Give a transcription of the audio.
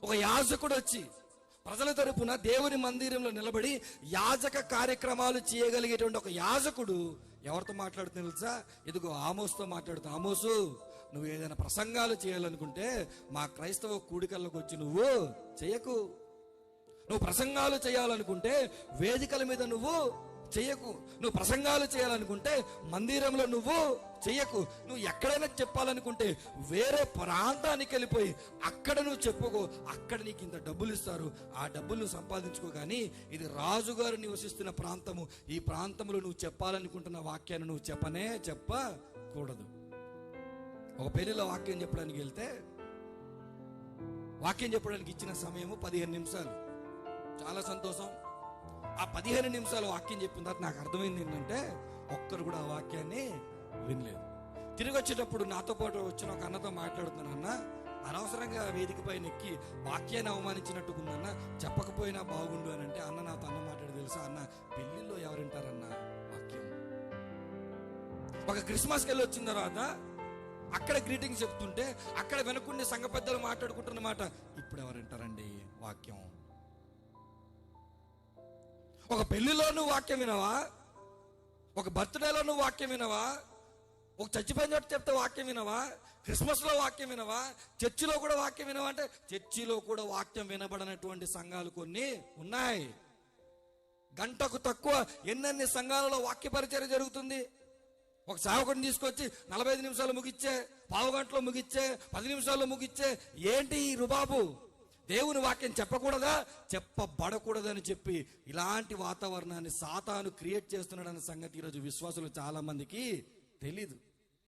ఒక యాజకుడు వచ్చి ప్రజల తరపున దేవుని మందిరంలో నిలబడి యాజక కార్యక్రమాలు చేయగలిగేటువంటి ఒక యాజకుడు ఎవరితో మాట్లాడుతూ తెలుసా? ఇదిగో ఆమోస్తో మాట్లాడుతూ, ఆమోసు, నువ్వు ఏదైనా ప్రసంగాలు చేయాలనుకుంటే మా క్రైస్తవ కూడికల్లోకి వచ్చి నువ్వు చేయకు. నువ్వు ప్రసంగాలు చేయాలనుకుంటే వేదికల మీద నువ్వు చెయ్యకు. నువ్వు ప్రసంగాలు చేయాలనుకుంటే మందిరంలో నువ్వు చెయ్యకు. నువ్వు ఎక్కడైనా చెప్పాలనుకుంటే వేరే ప్రాంతానికి వెళ్ళిపోయి అక్కడ నువ్వు చెప్పుకో. అక్కడ నీకు ఇంత డబ్బులు ఇస్తారు, ఆ డబ్బులు నువ్వు సంపాదించుకో. కానీ ఇది రాజుగారు నివసిస్తున్న ప్రాంతము, ఈ ప్రాంతంలో నువ్వు చెప్పాలనుకుంటున్న వాక్యాన్ని నువ్వు చెప్పకూడదు. ఒక పెళ్లిలో వాక్యం చెప్పడానికి వెళ్తే వాక్యం చెప్పడానికి ఇచ్చిన సమయము 15 నిమిషాలు. చాలా సంతోషం. ఆ 15 నిమిషాలు వాక్యం చెప్పిన తర్వాత నాకు అర్థమైంది ఏంటంటే ఒక్కరు కూడా ఆ వాక్యాన్ని వినలేదు. తిరిగి వచ్చేటప్పుడు నాతో పాటు వచ్చిన ఒక అన్నతో మాట్లాడుతున్నాను, అన్న అనవసరంగా వేదిక పైన ఎక్కి వాక్యాన్ని అవమానించినట్టుకుందన్న, చెప్పకపోయినా బాగుండు అని అంటే, అన్న నాతో అన్న మాట్లాడి తెలుసా అన్న, పెళ్లిలో ఎవరు వింటారన్న వాక్యం? ఒక క్రిస్మస్కి వెళ్ళి వచ్చిన తర్వాత అక్కడ గ్రీటింగ్స్ చెప్తుంటే అక్కడ వెనుకుండే సంఘ పెద్దలు మాట్లాడుకుంటున్న మాట ఇప్పుడు ఎవరు వింటారండి వాక్యం? ఒక పెళ్లిలో నువ్వు వాక్యం వినవా? ఒక బర్త్డేలో నువ్వు వాక్యం వినవా? ఒక చచ్చిపోయిన చోట చెప్తే వాక్యం వినవా? క్రిస్మస్లో వాక్యం వినవా? చర్చిలో కూడా వాక్యం వినవా? అంటే చర్చిలో కూడా వాక్యం వినబడనటువంటి సంఘాలు కొన్ని ఉన్నాయి. గంటకు తక్కువ ఎన్నెన్ని సంఘాలలో వాక్య పరిచర్య జరుగుతుంది. ఒక సేవకుడిని తీసుకొచ్చి 45 నిమిషాలు ముగిచ్చే, పావు గంటలో ముగిచ్చే, 10 నిమిషాల్లో ముగిచ్చే. ఏంటి ఈ రుబాబు? దేవుని వాక్యం చెప్పకూడదా? చెప్పబడకూడదని చెప్పి ఇలాంటి వాతావరణాన్ని సాతాను క్రియేట్ చేస్తున్నాడన్న సంగతి ఈరోజు విశ్వాసులు చాలా మందికి తెలీదు.